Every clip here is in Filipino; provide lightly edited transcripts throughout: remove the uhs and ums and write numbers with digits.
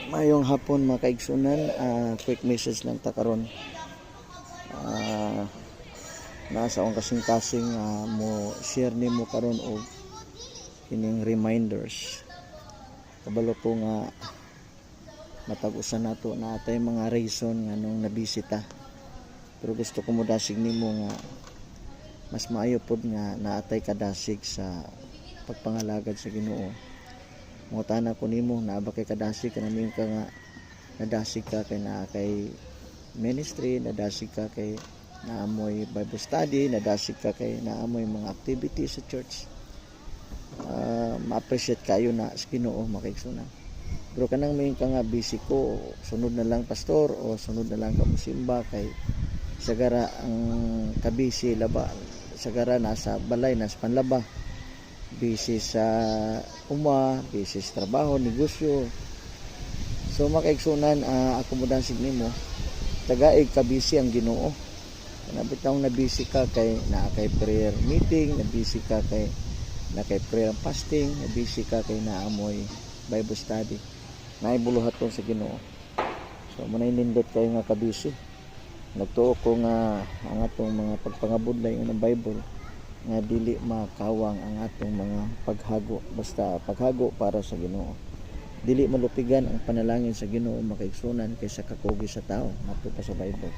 Mayong hapon mga kaigsunan, quick message lang ta karon. Nasa akong kasing-kasing mo share nimo karon og kining reminders. Kabalo ko nga matag-usan nato na atay mga reason nga nung nabisita. Pero gusto ko mo dasig nimo nga mas maayo pod nga naatay kadasig sa pagpangalagad sa Ginoo. Mungutana ko nimo na ba kay kadasig kanang ka nga nadasig ka kay naa kay ministry, nadasig ka kay naamoy Bible study, nadasig ka kay naamoy mga activities sa church. Ma-appreciate kayo na sa Ginoo makaigsunan. Pero kanang may ka nga busy ko, sunod na lang pastor o sunod na lang ka musimba kay sagara ang kabisi laba, sagara nasa balay, nasa panlaba, busy sa busy sa trabaho, negosyo. So makaigsunan, akomodasig nimo tagaig ka busy ang Ginoo. Nabitaw na busy ka kay naa kay prayer meeting, na busy ka kay na kay prayer fasting, na busy ka kay naamoy Bible study. Naibuluhaton sa Ginoo. So manay-nindot kayo nga ka busy. Nagtuo ko nga ang atong mga pagpangabudlay ng Bible nga dili makawang ang atong mga paghago, basta paghago para sa Ginoo. Dili malupigan ang panalangin sa Ginoo makaigsunan kaysa kakugi sa tao mato pa sa Bible.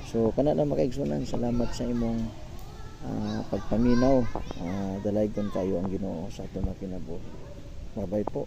So kana na makaigsunan, salamat sa imong pagpaminaw. Dalaygon kayo ang Ginoo sa atong kinabuhi. Bye-bye po.